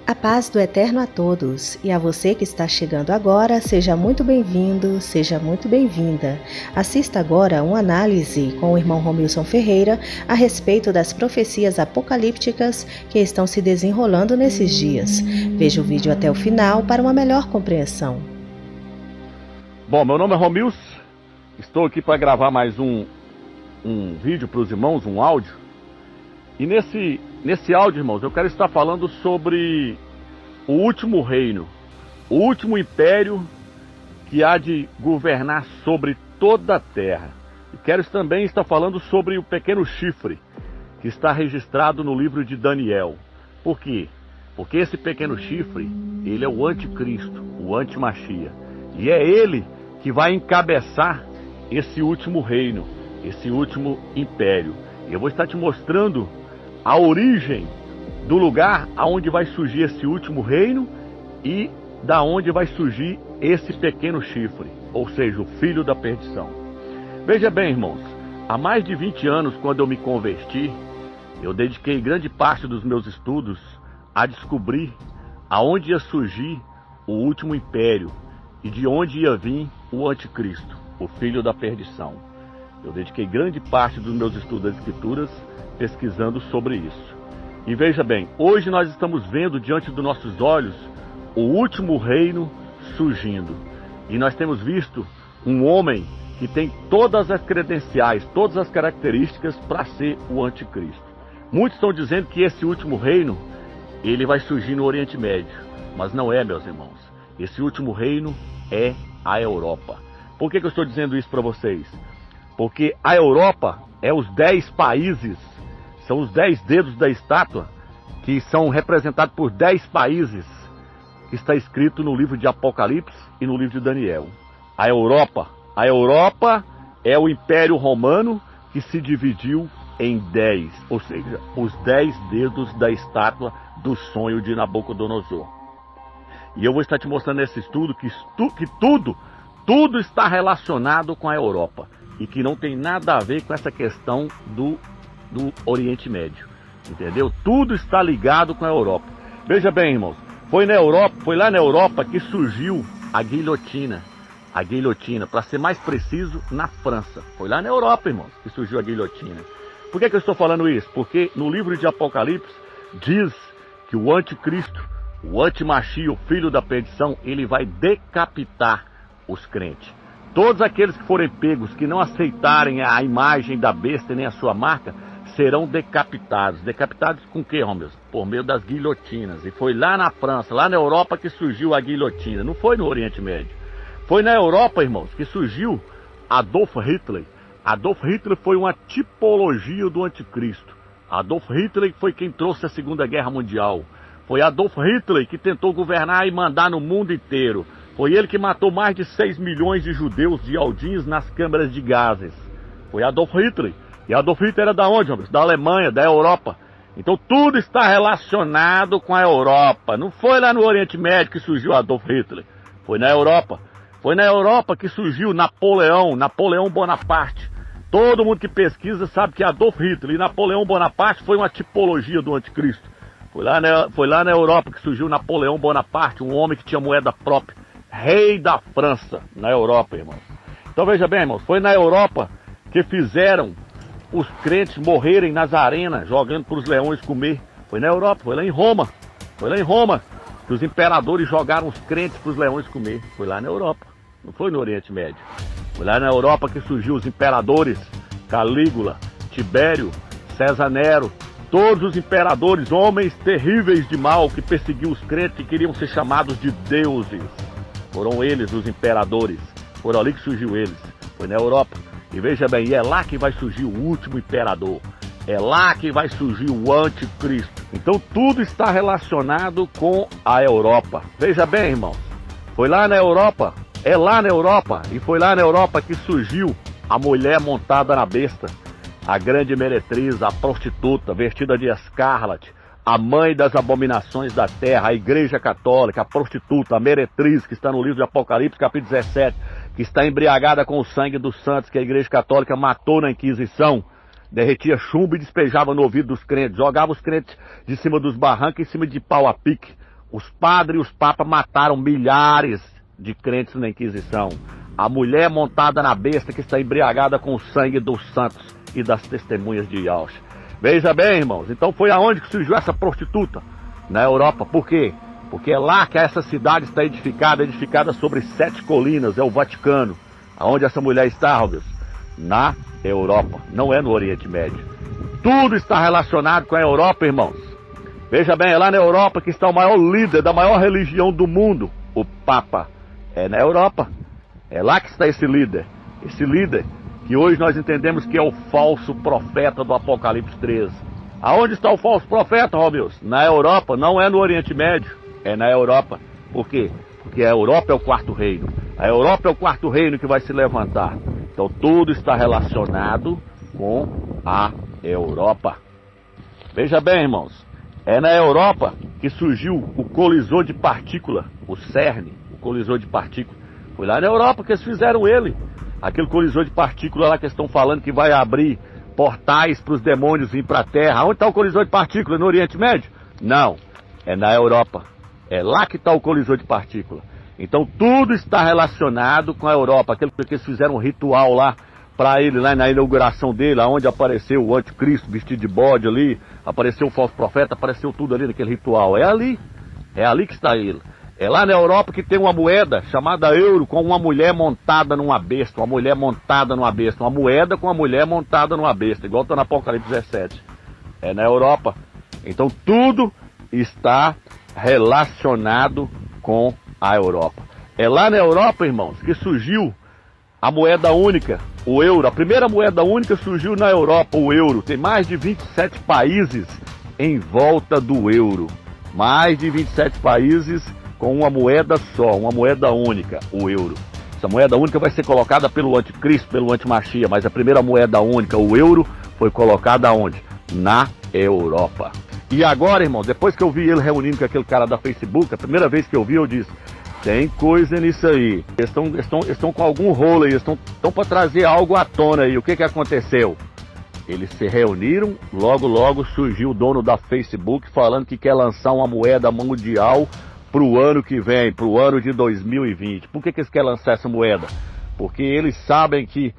A paz do Eterno a todos, e a você que está chegando agora, seja muito bem-vindo, seja muito bem-vinda. Assista agora uma análise com o irmão Romilson Ferreira a respeito das profecias apocalípticas que estão se desenrolando nesses dias. Veja o vídeo até o final para uma melhor compreensão. Bom, meu nome é Romilson, estou aqui para gravar mais um vídeo para os irmãos, um áudio. E nesse áudio, irmãos, eu quero estar falando sobre o último reino, o último império que há de governar sobre toda a terra. E quero também estar falando sobre o pequeno chifre que está registrado no livro de Daniel. Por quê? Porque esse pequeno chifre, ele é o anticristo, o antimachia. E é ele que vai encabeçar esse último reino, esse último império. Eu vou estar te mostrando a origem do lugar aonde vai surgir esse último reino e da onde vai surgir esse pequeno chifre, ou seja, o filho da perdição. Veja bem, irmãos, há mais de 20 anos, quando eu me converti, eu dediquei grande parte dos meus estudos a descobrir aonde ia surgir o último império e de onde ia vir o anticristo, o filho da perdição. Eu dediquei grande parte dos meus estudos das escrituras pesquisando sobre isso. E veja bem, hoje nós estamos vendo diante dos nossos olhos o último reino surgindo. E nós temos visto um homem que tem todas as credenciais, todas as características para ser o anticristo. Muitos estão dizendo que esse último reino, ele vai surgir no Oriente Médio. Mas não é, meus irmãos. Esse último reino é a Europa. Por que eu estou dizendo isso para vocês? Porque a Europa é os 10 países, são os 10 dedos da estátua, que são representados por 10 países, que está escrito no livro de Apocalipse e no livro de Daniel. A Europa é o Império Romano que se dividiu em 10, ou seja, os 10 dedos da estátua do sonho de Nabucodonosor. E eu vou estar te mostrando nesse estudo que tudo está relacionado com a Europa e que não tem nada a ver com essa questão do Oriente Médio, entendeu? Tudo está ligado com a Europa. Veja bem, irmãos, foi lá na Europa que surgiu a guilhotina, para ser mais preciso, na França. Foi lá na Europa, irmãos, que surgiu a guilhotina. Por que eu estou falando isso? Porque no livro de Apocalipse diz que o anticristo, o antimachia, o filho da perdição, ele vai decapitar os crentes. Todos aqueles que forem pegos, que não aceitarem a imagem da besta nem a sua marca, serão decapitados. Decapitados com o que, Romeu? Por meio das guilhotinas. E foi lá na França, lá na Europa que surgiu a guilhotina. Não foi no Oriente Médio. Foi na Europa, irmãos, que surgiu Adolf Hitler. Adolf Hitler foi uma tipologia do anticristo. Adolf Hitler foi quem trouxe a Segunda Guerra Mundial. Foi Adolf Hitler que tentou governar e mandar no mundo inteiro. Foi ele que matou mais de 6 milhões de judeus de aldins nas câmaras de gases. Foi Adolf Hitler. E Adolf Hitler era da onde, homens? Da Alemanha, da Europa. Então tudo está relacionado com a Europa. Não foi lá no Oriente Médio que surgiu Adolf Hitler. Foi na Europa. Foi na Europa que surgiu Napoleão Bonaparte. Todo mundo que pesquisa sabe que Adolf Hitler e Napoleão Bonaparte foi uma tipologia do anticristo. Foi lá na Europa que surgiu Napoleão Bonaparte, um homem que tinha moeda própria. Rei da França, na Europa, irmãos. Então veja bem, irmãos, foi na Europa que fizeram os crentes morrerem nas arenas, jogando para os leões comer. Foi na Europa, foi lá em Roma. Foi lá em Roma que os imperadores jogaram os crentes para os leões comer. Foi lá na Europa, não foi no Oriente Médio. Foi lá na Europa que surgiu os imperadores Calígula, Tibério, César Nero. Todos os imperadores, homens terríveis de mal que perseguiam os crentes e queriam ser chamados de deuses. Foram eles os imperadores, foram ali que surgiu eles, foi na Europa. E veja bem, é lá que vai surgir o último imperador, é lá que vai surgir o anticristo. Então tudo está relacionado com a Europa. Veja bem, irmãos, foi lá na Europa, é lá na Europa, e foi lá na Europa que surgiu a mulher montada na besta, a grande meretriz, a prostituta, vestida de escarlate, a mãe das abominações da terra, a Igreja Católica, a prostituta, a meretriz, que está no livro de Apocalipse, capítulo 17, que está embriagada com o sangue dos santos que a Igreja Católica matou na Inquisição. derretia chumbo e despejava no ouvido dos crentes, jogava os crentes de cima dos barrancos, em cima de pau a pique. Os padres e os papas mataram milhares de crentes na Inquisição. A mulher montada na besta que está embriagada com o sangue dos santos e das testemunhas de Yahshua. Veja bem, irmãos, então foi aonde que surgiu essa prostituta? Na Europa. Por quê? Porque é lá que essa cidade está edificada sobre 7 colinas, é o Vaticano. Aonde essa mulher está, Deus? Na Europa, não é no Oriente Médio. Tudo está relacionado com a Europa, irmãos. Veja bem, é lá na Europa que está o maior líder da maior religião do mundo, o Papa. É na Europa. É lá que está esse líder. Esse líder que hoje nós entendemos que é o falso profeta do Apocalipse 13. Aonde está o falso profeta, Romeus? Na Europa, não é no Oriente Médio, é na Europa. Por quê? Porque a Europa é o quarto reino. A Europa é o quarto reino que vai se levantar. Então tudo está relacionado com a Europa. Veja bem, irmãos, é na Europa que surgiu o colisor de partícula, o CERN, o colisor de partícula. Foi lá na Europa que eles fizeram ele. Aquele colisor de partícula lá que eles estão falando que vai abrir portais para os demônios vir para a Terra. Onde está o colisor de partícula? No Oriente Médio? Não, é na Europa. É lá que está o colisor de partícula. Então tudo está relacionado com a Europa. Aquele que eles fizeram um ritual lá para ele, lá na inauguração dele, onde apareceu o anticristo vestido de bode ali, apareceu o falso profeta, apareceu tudo ali naquele ritual. É ali que está ele. É lá na Europa que tem uma moeda chamada euro, com uma mulher montada numa besta, uma mulher montada numa besta, uma moeda com uma mulher montada numa besta, igual está no Apocalipse 17. É na Europa. Então tudo está relacionado com a Europa. É lá na Europa, irmãos, que surgiu a moeda única, o euro. A primeira moeda única surgiu na Europa, o euro. Tem mais de 27 países em volta do euro. Mais de 27 países com uma moeda só, uma moeda única, o euro. Essa moeda única vai ser colocada pelo anticristo, pelo antimachia, mas a primeira moeda única, o euro, foi colocada onde? Na Europa. E agora, irmão, depois que eu vi ele reunindo com aquele cara da Facebook, a primeira vez que eu vi, eu disse, tem coisa nisso aí. Eles estão com algum rolo aí, estão para trazer algo à tona aí. O que aconteceu? Eles se reuniram, logo surgiu o dono da Facebook falando que quer lançar uma moeda mundial para o ano que vem, para o ano de 2020. Por que eles querem lançar essa moeda? Porque eles sabem que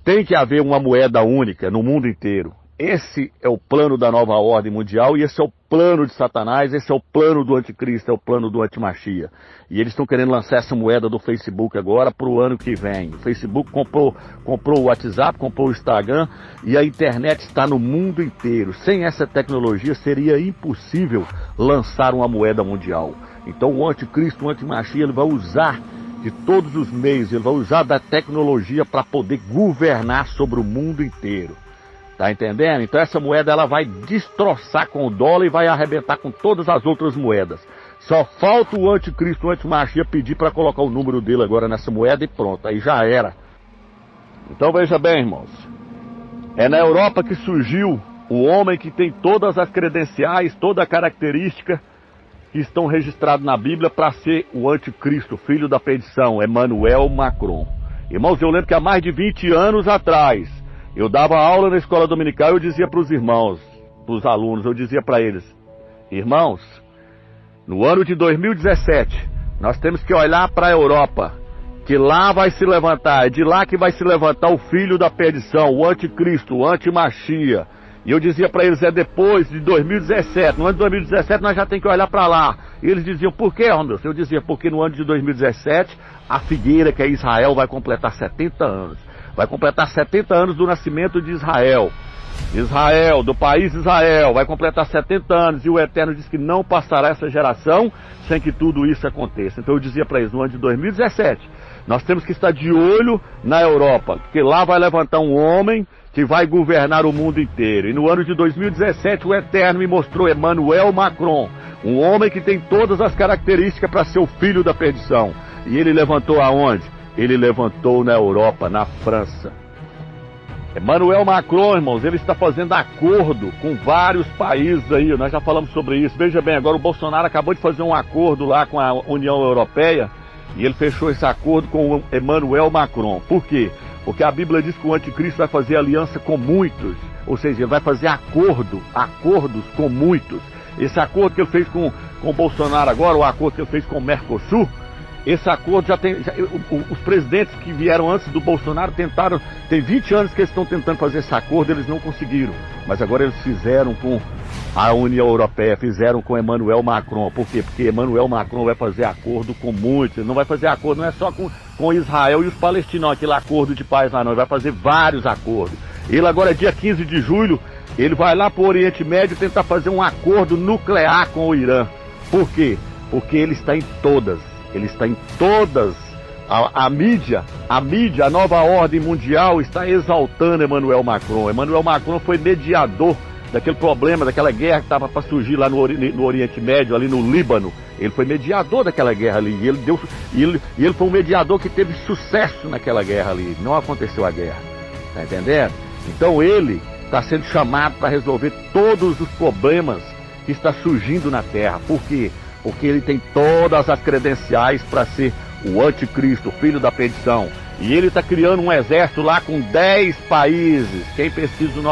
tem que haver uma moeda única no mundo inteiro. Esse é o plano da nova ordem mundial e esse é o plano de Satanás, esse é o plano do anticristo, é o plano do antimachia. E eles estão querendo lançar essa moeda do Facebook agora para o ano que vem. O Facebook comprou o WhatsApp, comprou o Instagram e a internet está no mundo inteiro. Sem essa tecnologia seria impossível lançar uma moeda mundial. Então o anticristo, o antimachia, ele vai usar de todos os meios, ele vai usar da tecnologia para poder governar sobre o mundo inteiro. Tá entendendo? Então essa moeda ela vai destroçar com o dólar e vai arrebentar com todas as outras moedas. Só falta o anticristo, o antimachia pedir para colocar o número dele agora nessa moeda e pronto, aí já era. Então veja bem, irmãos, é na Europa que surgiu o homem que tem todas as credenciais, toda a característica que estão registrados na Bíblia para ser o anticristo, filho da perdição, Emmanuel Macron. Irmãos, eu lembro que há mais de 20 anos atrás, eu dava aula na escola dominical e eu dizia para os irmãos, para os alunos, eu dizia para eles, irmãos, no ano de 2017, nós temos que olhar para a Europa, que lá vai se levantar, é de lá que vai se levantar o filho da perdição, o anticristo, o antimachia. E eu dizia para eles, é depois de 2017, no ano de 2017 nós já tem que olhar para lá. E eles diziam, por quê, Romeu? Eu dizia, porque no ano de 2017, a figueira que é Israel vai completar 70 anos. Vai completar 70 anos do nascimento de Israel. Israel, do país Israel, vai completar 70 anos. E o Eterno diz que não passará essa geração sem que tudo isso aconteça. Então eu dizia para eles, no ano de 2017, nós temos que estar de olho na Europa, porque lá vai levantar um homem que vai governar o mundo inteiro. E no ano de 2017 o Eterno me mostrou Emmanuel Macron, um homem que tem todas as características para ser o filho da perdição. E ele levantou aonde? Ele levantou na Europa, na França. Emmanuel Macron, irmãos, ele está fazendo acordo com vários países aí, nós já falamos sobre isso. Veja bem, agora o Bolsonaro acabou de fazer um acordo lá com a União Europeia e ele fechou esse acordo com o Emmanuel Macron. Por quê? Porque a Bíblia diz que o anticristo vai fazer aliança com muitos. ou seja, ele vai fazer acordos com muitos. Esse acordo que ele fez com o Bolsonaro agora, o acordo que ele fez com o Mercosul, esse acordo os presidentes que vieram antes do Bolsonaro tentaram, tem 20 anos que eles estão tentando fazer esse acordo, eles não conseguiram. Mas agora eles fizeram com a União Europeia, fizeram com Emmanuel Macron. Por quê? Porque Emmanuel Macron vai fazer acordo com muitos, ele não vai fazer acordo, não é só com Israel e os palestinos, não, aquele acordo de paz lá não, ele vai fazer vários acordos. Ele agora, dia 15 de julho, ele vai lá para o Oriente Médio tentar fazer um acordo nuclear com o Irã. Por quê? Porque ele está em todas. A mídia, a nova ordem mundial está exaltando Emmanuel Macron. Emmanuel Macron foi mediador daquele problema, daquela guerra que estava para surgir lá no Oriente Médio, ali no Líbano. Ele foi mediador daquela guerra ali. E ele foi um mediador que teve sucesso naquela guerra ali. Não aconteceu a guerra. Tá entendendo? Então ele está sendo chamado para resolver todos os problemas que está surgindo na Terra. Por quê? Porque ele tem todas as credenciais para ser o anticristo, o filho da perdição. E ele está criando um exército lá com 10 países. Quem pesquisa o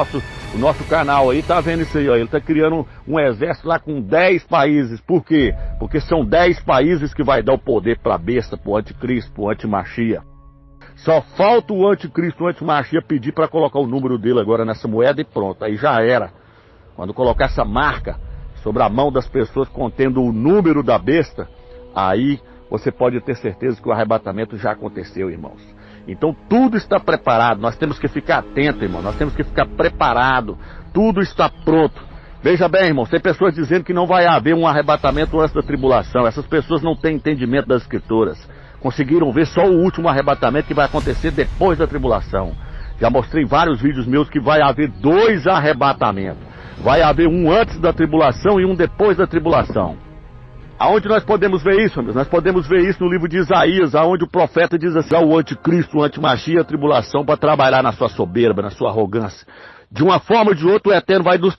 nosso canal aí está vendo isso aí, ó. Ele está criando um exército lá com 10 países. Por quê? Porque são 10 países que vai dar o poder para a besta, para o anticristo, para o antimachia. Só falta o anticristo, o antimachia pedir para colocar o número dele agora nessa moeda e pronto, aí já era. Quando colocar essa marca sobre a mão das pessoas contendo o número da besta, aí você pode ter certeza que o arrebatamento já aconteceu, irmãos. Então tudo está preparado, nós temos que ficar atentos, irmão, nós temos que ficar preparado, tudo está pronto. Veja bem, irmãos, tem pessoas dizendo que não vai haver um arrebatamento antes da tribulação. Essas pessoas não têm entendimento das escrituras. Conseguiram ver só o último arrebatamento que vai acontecer depois da tribulação. Já mostrei em vários vídeos meus que vai haver 2 arrebatamentos. Vai haver um antes da tribulação e um depois da tribulação. Aonde nós podemos ver isso, amigos? Nós podemos ver isso no livro de Isaías, aonde o profeta diz assim: o anticristo, o antimachia, a tribulação para trabalhar na sua soberba, na sua arrogância. De uma forma ou de outra, o Eterno vai nos